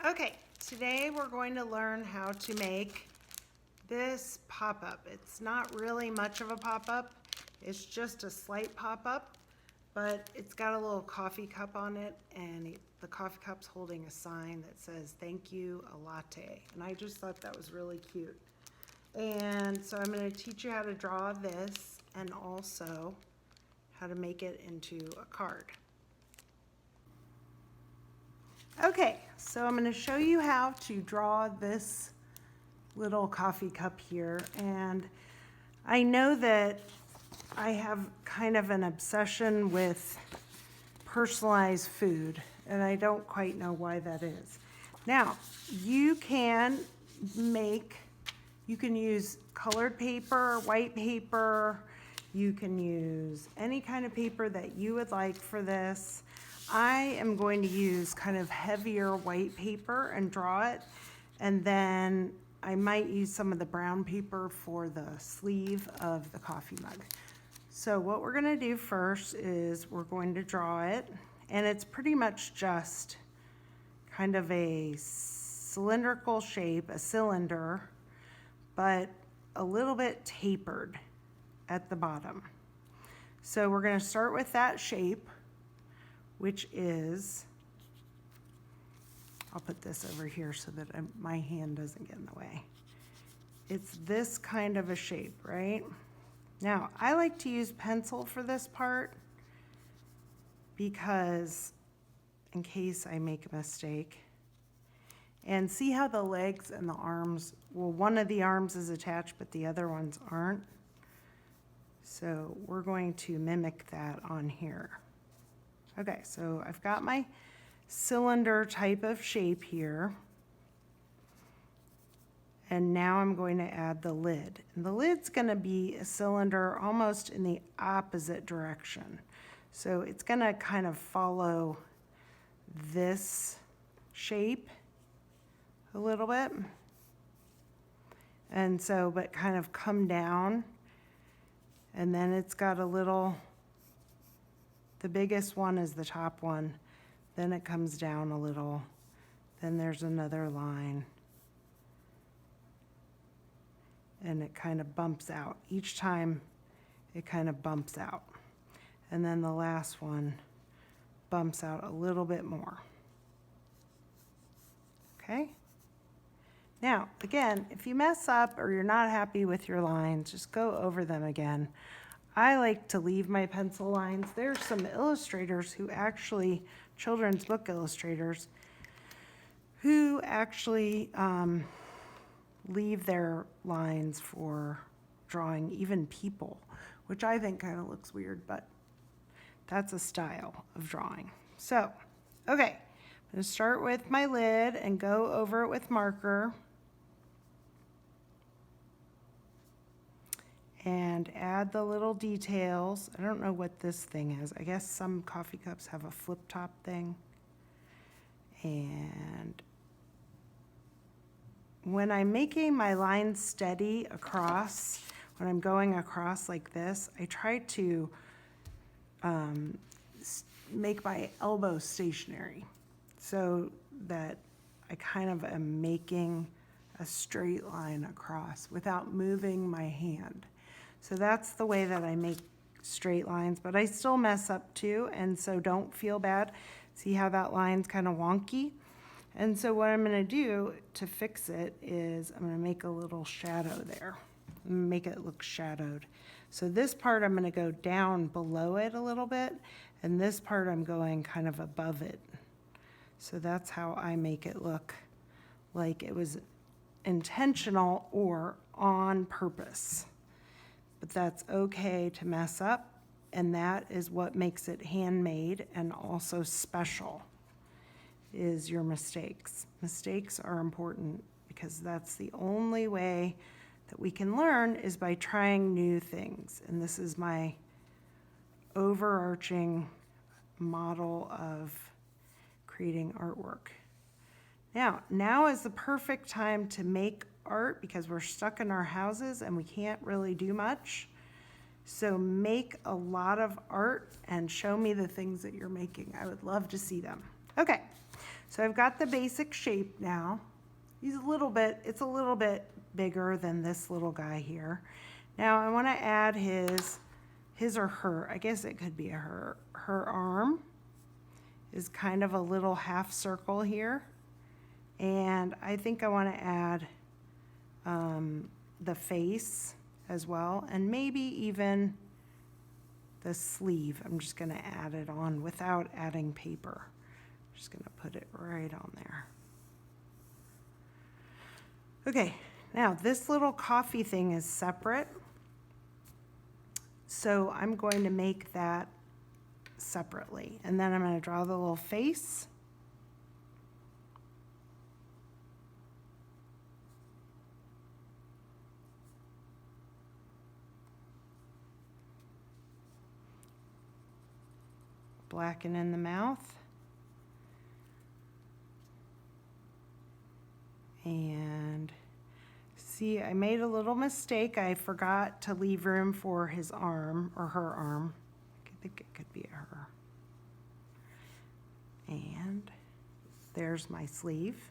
Okay, today we're going to learn how to make this pop-up. It's not really much of a pop-up. It's just a slight pop-up, but it's got a little coffee cup on it, and the coffee cup's holding a sign that says, "Thank you, a latte." And I just thought that was really cute. And so I'm going to teach you how to draw this and also how to make it into a card. Okay, so I'm going to show you how to draw this little coffee cup here. And I know that I have kind of an obsession with personalized food, and I don't quite know why that is. Now, you can use colored paper, white paper, you can use any kind of paper that you would like for this. I am going to use kind of heavier white paper and draw it, and then I might use some of the brown paper for the sleeve of the coffee mug. So what we're going to do first is we're going to draw it, and it's pretty much just kind of a cylindrical shape, a cylinder, but a little bit tapered at the bottom. So we're going to start with that shape, which is, I'll put this over here so that my hand doesn't get in the way. It's this kind of a shape, right? Now, I like to use pencil for this part because in case I make a mistake. And see how the legs and the arms, well, one of the arms is attached, but the other ones aren't. So we're going to mimic that on here. Okay, so I've got my cylinder type of shape here. And now I'm going to add the lid. And the lid's going to be a cylinder almost in the opposite direction. So it's going to kind of follow this shape a little bit. And so, but kind of come down. And then it's got a little, the biggest one is the top one. Then it comes down a little. Then there's another line. And it kind of bumps out. Each time it kind of bumps out. And then the last one bumps out a little bit more. Okay? Now, again, if you mess up or you're not happy with your lines, just go over them again. I like to leave my pencil lines. There's some illustrators who actually, children's book illustrators, who actually leave their lines for drawing even people, which I think kind of looks weird, but that's a style of drawing. So, okay, I'm going to start with my lid and go over it with marker. And add the little details. I don't know what this thing is. I guess some coffee cups have a flip top thing. And when I'm making my line steady across, when I'm going across like this, I try to make my elbow stationary so that I kind of am making a straight line across without moving my hand. So that's the way that I make straight lines, but I still mess up too, and so don't feel bad. See how that line's kind of wonky? And so what I'm gonna do to fix it is I'm gonna make a little shadow there. Make it look shadowed. So this part I'm gonna go down below it a little bit, and this part I'm going kind of above it. So that's how I make it look like it was intentional or on purpose. But that's okay to mess up, and that is what makes it handmade and also special, is your mistakes. Mistakes are important because that's the only way that we can learn is by trying new things. And this is my overarching model of creating artwork. Now is the perfect time to make art because we're stuck in our houses and we can't really do much. So make a lot of art and show me the things that you're making. I would love to see them. Okay, So I've got the basic shape now. It's a little bit bigger than this little guy here. Now I want to add his or her, I guess it could be a her. Her arm is kind of a little half circle here. And I think I want to add the face as well, and maybe even the sleeve. I'm just going to add it on without adding paper. I'm just going to put it right on there. Okay, now this little coffee thing is separate, so I'm going to make that separately, and then I'm going to draw the little face. Blacken in the mouth. And see, I made a little mistake. I forgot to leave room for his arm or her arm. I think it could be a her. And there's my sleeve.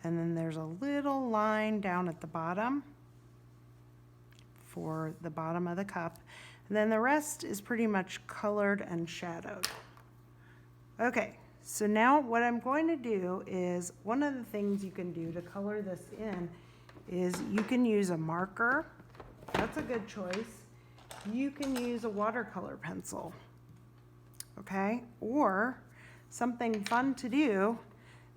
And then there's a little line down at the bottom for the bottom of the cup. And then the rest is pretty much colored and shadowed. Okay, so now what I'm going to do is, one of the things you can do to color this in is you can use a marker. That's a good choice. You can use a watercolor pencil, okay? Or something fun to do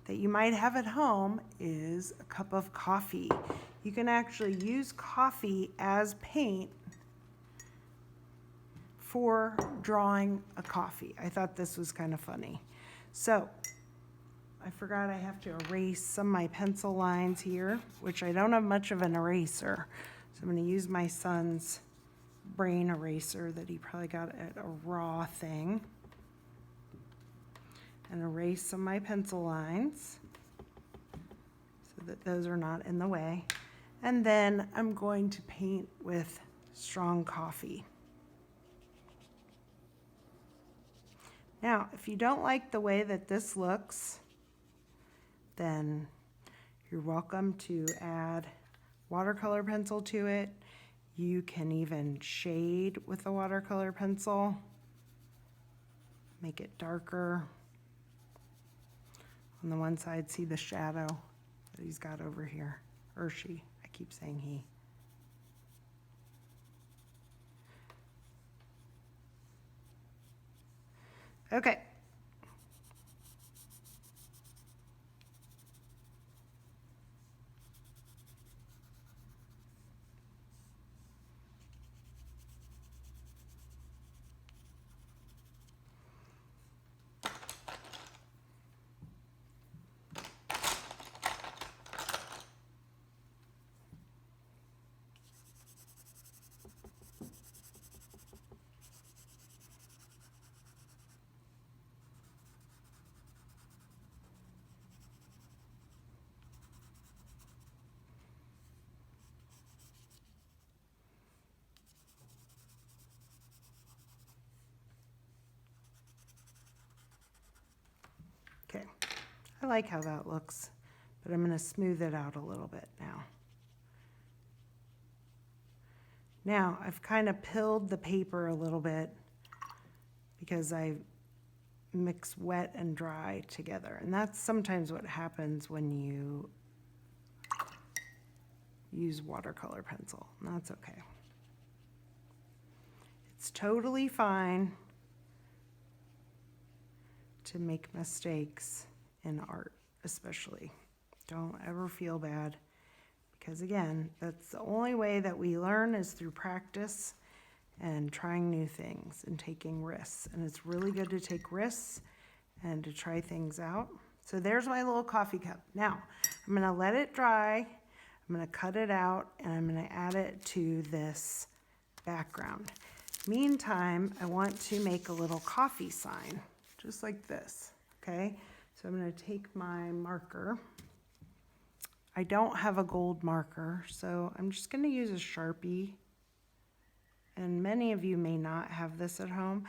that you might have at home is a cup of coffee. You can actually use coffee as paint for drawing a coffee. I thought this was kind of funny. So I forgot I have to erase some of my pencil lines here, which I don't have much of an eraser. So I'm going to use my son's brain eraser that he probably got at a raw thing, and erase some of my pencil lines so that those are not in the way. And then I'm going to paint with strong coffee. Now, if you don't like the way that this looks, then you're welcome to add watercolor pencil to it. You can even shade with a watercolor pencil, make it darker. On the one side, see the shadow that he's got over here, or she, I keep saying he. Okay. Okay, I like how that looks, but I'm going to smooth it out a little bit now. Now, I've kind of pilled the paper a little bit because I mix wet and dry together. And that's sometimes what happens when you use watercolor pencil. And that's okay. It's totally fine to make mistakes in art, especially. Don't ever feel bad, because again, that's the only way that we learn is through practice and trying new things and taking risks. And it's really good to take risks and to try things out. So there's my little coffee cup. Now, I'm gonna let it dry. I'm gonna cut it out and I'm gonna add it to this background. Meantime, I want to make a little coffee sign, just like this, okay? So I'm gonna take my marker. I don't have a gold marker, so I'm just gonna use a Sharpie. And many of you may not have this at home,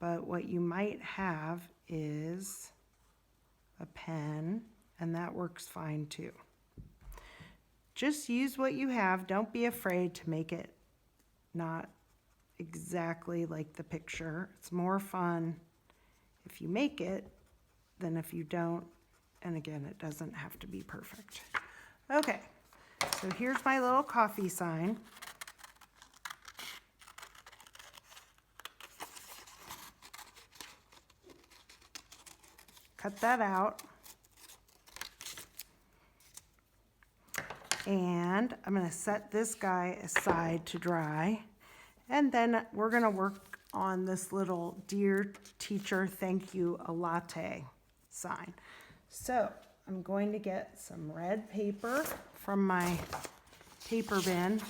but what you might have is a pen, and that works fine too. Just use what you have. Don't be afraid to make it not exactly like the picture. It's more fun if you make it than if you don't. And again, it doesn't have to be perfect. Okay, so here's my little coffee sign. Cut that out. And I'm going to set this guy aside to dry. And then we're going to work on this little "Dear Teacher, Thank You, a latte" sign. So I'm going to get some red paper from my paper bin.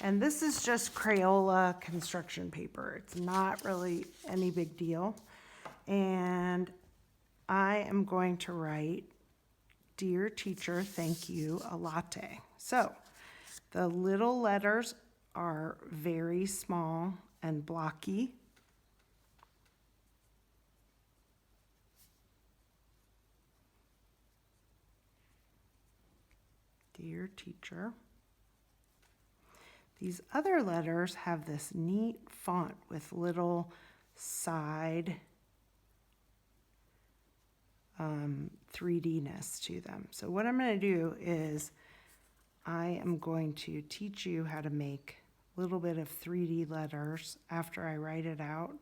And this is just Crayola construction paper. It's not really any big deal. And I am going to write, "Dear Teacher, Thank You, a latte." So the little letters are very small and blocky. Dear Teacher. These other letters have this neat font with little side 3D-ness to them. So what I'm going to do is I am going to teach you how to make a little bit of 3D letters after I write it out.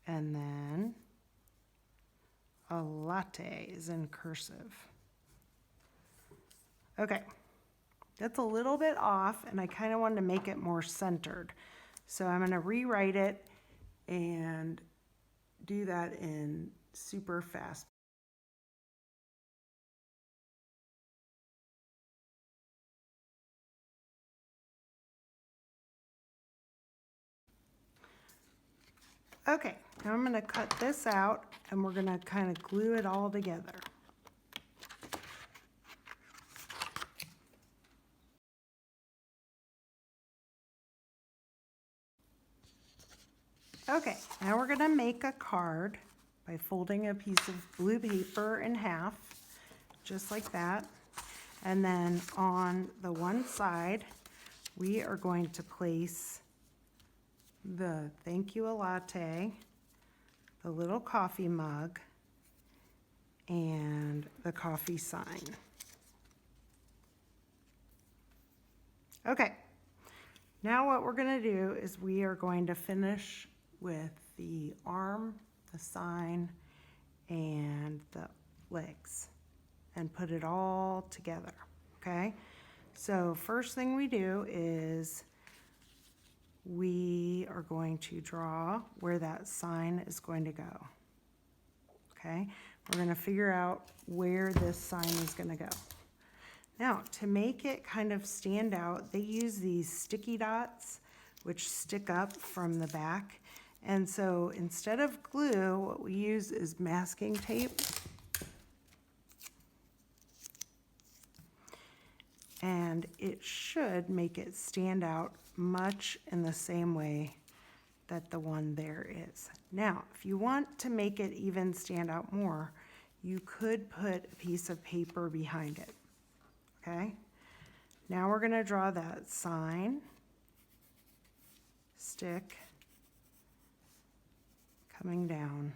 And then a latte is in cursive. Okay, that's a little bit off, and I kind of wanted to make it more centered. So I'm going to rewrite it and do that in super fast. Okay, now I'm going to cut this out, and we're going to kind of glue it all together. Okay, now we're going to make a card by folding a piece of blue paper in half, just like that. And then on the one side, we are going to place the "Thank You, a latte," the little coffee mug, and the coffee sign. Okay, now what we're going to do is we are going to finish with the arm, the sign, and the legs, and put it all together, okay? So first thing we do is we are going to draw where that sign is going to go, okay? We're going to figure out where this sign is going to go. Now, to make it kind of stand out, they use these sticky dots, which stick up from the back. And so instead of glue, what we use is masking tape. And it should make it stand out much in the same way that the one there is. Now, if you want to make it even stand out more, you could put a piece of paper behind it, okay? Now we're gonna draw that sign, stick, coming down.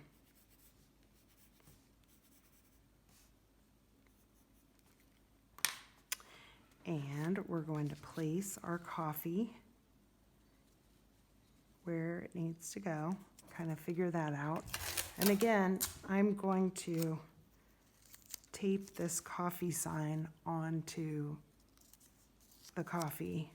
And we're going to place our coffee where it needs to go, kind of figure that out. And again, I'm going to tape this coffee sign onto the coffee.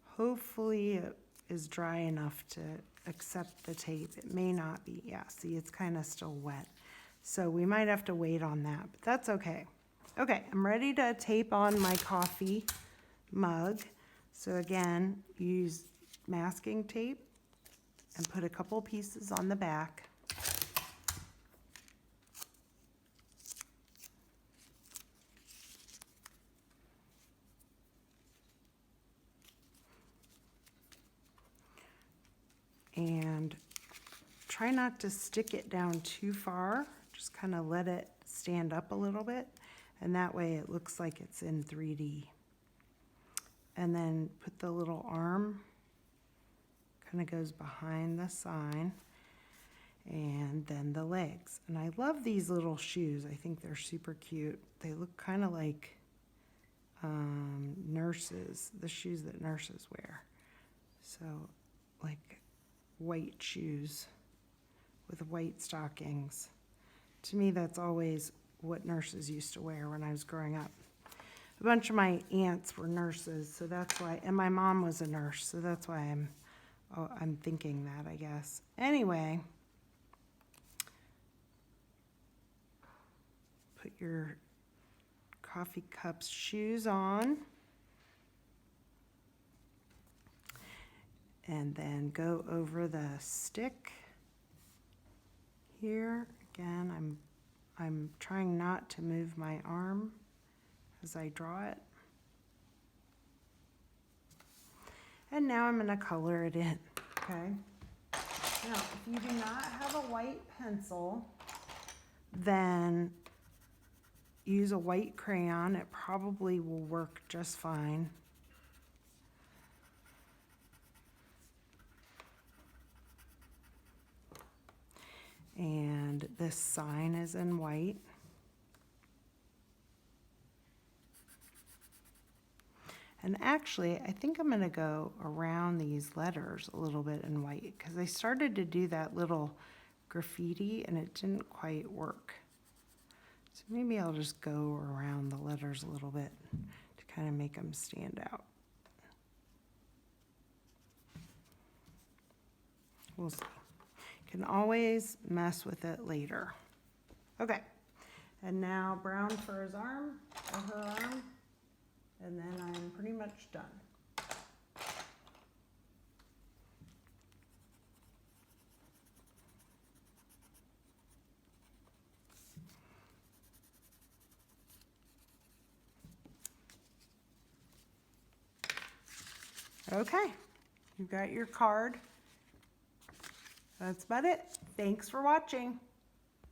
Hopefully it is dry enough to accept the tape. It may not be. Yeah, see, it's kind of still wet. So we might have to wait on that, but that's okay. Okay, I'm ready to tape on my coffee mug. So again, use masking tape and put a couple pieces on the back. try not to stick it down too far. Just kind of let it stand up a little bit. And that way it looks like it's in 3D. And then put the little arm, kind of goes behind the sign. And then the legs. And I love these little shoes. I think they're super cute. They look kind of like nurses, the shoes that nurses wear. So like white shoes with white stockings. To me, that's always what nurses used to wear when I was growing up. A bunch of my aunts were nurses, so that's why, and my mom was a nurse, so that's why I'm thinking that, I guess. Anyway, put your coffee cups shoes on. And then go over the stick here. Again, I'm trying not to move my arm as I draw it. And now I'm gonna color it in, okay? Now, if you do not have a white pencil, then use a white crayon. It probably will work just fine. And this sign is in white. And actually, I think I'm going to go around these letters a little bit in white because I started to do that little graffiti and it didn't quite work. So maybe I'll just go around the letters a little bit to kind of make them stand out. We'll see. Can always mess with it later. Okay, and now brown for his arm, or her arm, and then I'm pretty much done. Okay, you've got your card. That's about it. Thanks for watching.